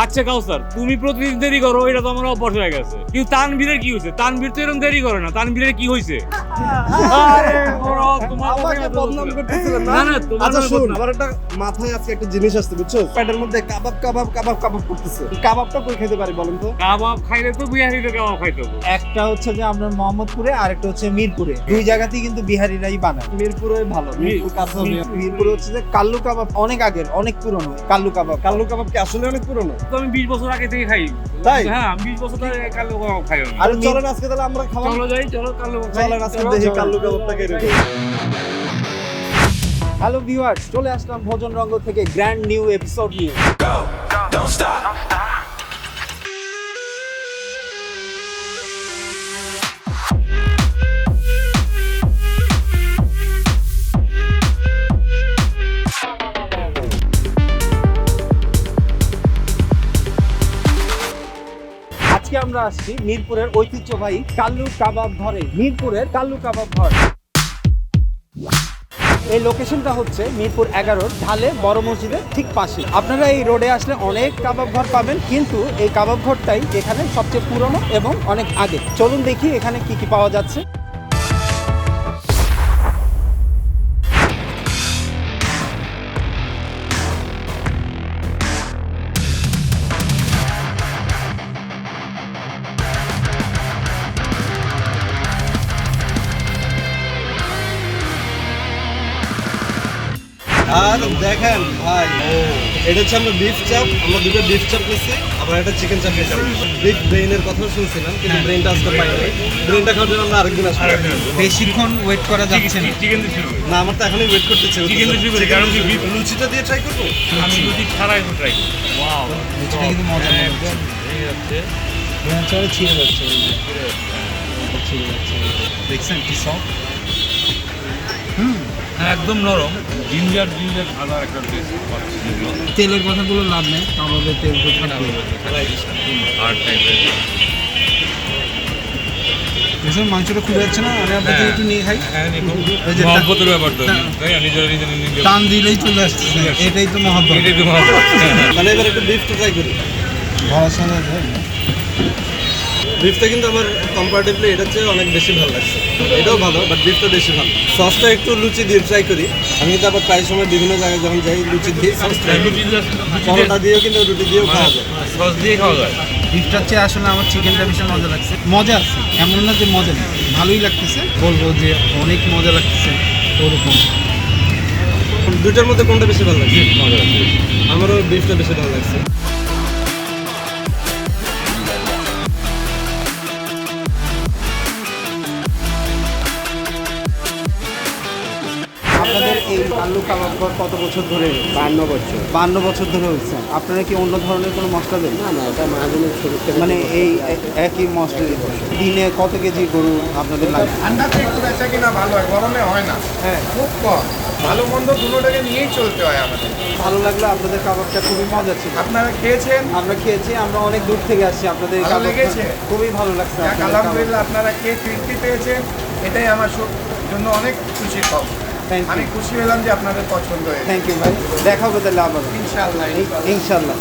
আচ্ছা কাউসার, তুমি প্রতিদিন দেরি করো, এটা তো আমার অভ্যাস হয়ে গেছে। কিন্তু তানভীরের কি হয়েছে? তানভীর তো এরকম দেরি করে না। তানভীরের কি হয়েছে? আরে বড়, তোমার আমাকে বদনাম করতেছিলেন না? না না, তোমার আচ্ছা নামে শুন, বদনাম। আমার একটা মাথায় আজকে একটা জিনিস আসছে বুঝছো, পেটের মধ্যে কাবাব কাবাব কাবাব কাবাব করতেছে। কাবাবটা কই খেতে পারি বলেন তো? কাবাব খাইলে তো বিহারিতে কাবাব খাইতে হবে। একটা হচ্ছে যে আপনার মোহাম্মদপুরে আর একটা হচ্ছে মিরপুরে, দুই জায়গাতেই কিন্তু বিহারিরাই বানায়। মিরপুরে ভালো, মিরপুর কাছে হবে। মিরপুরে হচ্ছে যে কাল্লু কাবাব অনেক আগের, অনেক পুরনো কাল্লু কাবাব। কাল্লু কাবাব কি আসলে অনেক পুরনো? তো আমি 20 বছর আগে থেকে খাই। তাই? হ্যাঁ, 20 বছর ধরে কালো কাবাব খাই আমি। আর চলেন আজকে তাহলে আমরা খাওয়া চলো যাই, চলো কালো কাবাব খাই। চলেন আজকে চলো, দেখি চলো। কাল্লু কাবাবটা কেটে হ্যালো ভিউয়ার্স, চলে আসলাম ভোজনরঙ্গ থেকে গ্র্যান্ড নিউ এপিসোড নিয়ে। আজকে আমরা আসছি মিরপুরের ঐতিহ্যবাহী কাল্লু কাবাব ঘরে, মিরপুরের কাল্লু কাবাব ঘর। এই লোকেশনটা হচ্ছে মিরপুর 11 ঢালে বড় মসজিদের ঠিক পাশে। আপনারা এই রোডে আসলে অনেক কাবাব ঘর পাবেন, কিন্তু এই কাবাব ঘরটাই এখানে সবচেয়ে পুরনো এবং অনেক আগে। চলুন দেখি এখানে কি কি পাওয়া যাচ্ছে। আর দেখেন ভাই, এটা হচ্ছে আমরা বিফ চাপ, আমরা দুটো বিফ চাপ নিচ্ছি, আবার একটা চিকেন চাপ নিচ্ছি। বিফ ব্রেইনের কথা শুনছিলাম, কিন্তু ব্রেইনটা আজকে পাই নাই। ব্রেইনটা খাওয়ার জন্য আমরা আরেকদিন আসবো। বেশিক্ষণ ওয়েট করা যাচ্ছে না। চিকেন দিয়ে শুরু করি। না, আমার তো এখনই ওয়েট করতেছে। Chicken দিয়ে শুরু করি, কারণ কি beef- লুচিটা দিয়ে ট্রাই করবো। আমি যদি ছাড়াই ট্রাই করি। ওয়াও, লুচিটা কিন্তু মজা হ্যাঁ, লাগছে। এই হচ্ছে ছিঁড়ে যাচ্ছে, ছিঁড়ে যাচ্ছে। দেখছেন কি সফট? হ্যাঁ, একদম নরম। জিঞ্জার জিঞ্জার আদার একটা টেস্ট পাচ্ছি যেগুলো তেলের কথাগুলো লাভ নেই, কাবাবের তেল তো থাকবে। আর টাইপের। দেখছেন মাংসটা খুলে যাচ্ছে না, আমি আপনাকে হ্যাঁ। একটু নিয়ে খাই। হ্যাঁ, এই যে মহব্বতের ব্যাপার তো, টান- তাই না? নিজেরা নিজেরা নিজে টান দিলেই চলে আসছে, এটাই তো মহব্বত। এটাই তো মহব্বত। তাহলে এবার একটু বিফটা ট্রাই করি। ভালো সাথে বিফটা কিন্তু আমার কম্পারেটিভলি এটার চেয়ে অনেক বেশি ভালো লাগছে। এটাও ভালো, বাট বিফটা বেশি ভালো। সসটা একটু লুচি দিয়ে ট্রাই করি। আমি কিন্তু আবার প্রায় সময় বিভিন্ন জায়গায় যখন যাই লুচি দিয়ে সস ট্রাই করি। পরোটা দিয়েও কিন্তু রুটি দিয়েও খাওয়া যায়। সস দিয়ে খাওয়া যায়। বিফটার চেয়ে আসলে আমার চিকেনটা ভীষণ মজা লাগছে। মজা আছে, এমন না যে মজা নেই, ভালোই লাগতেছে, বলবো যে অনেক মজা লাগতেছে ওরকম। দুটার মধ্যে কোনটা বেশি ভালো লাগছে? মজা আছে। আমারও বিফটা বেশি ভালো লাগছে। আপনাদের এই আলু কাবাব ঘর কত বছর ধরে? 52 বছর। 52 বছর ধরে হচ্ছে। আপনারা কি অন্য ধরনের কোনো মশলা দেন? না না, এটা মাহাজনের শুরু থেকে মানে এই একই মশলা দিনে কত কেজি গরু আপনাদের লাগে? ঠান্ডাতে একটু বেচা কিনা ভালো হয়, গরমে হয় না, হ্যাঁ, খুব কম। ভালো মন্দ দুটোটাকে নিয়েই চলতে হয় আমাদের। ভালো লাগলো, আপনাদের কাবাবটা খুবই মজা ছিল। আপনারা খেয়েছেন, আমরা খেয়েছি, আমরা অনেক দূর থেকে আসছি, আপনাদের এই ভালো কাবাবটা লেগেছে? খুবই ভালো লাগছে। যাক, আপনাদের কাবাব। আলহামদুলিল্লাহ আপনারা খেয়ে তৃপ্তি পেয়েছেন, এটাই আমার জন্য অনেক খুশি খবর। Thank you. আমি খুশি হলাম যে আপনাদের পছন্দ হয়েছে। থ্যাংক ইউ ভাই, দেখা হবে তাহলে আবার ইনশাআল্লাহ। ইনশাল্লাহ।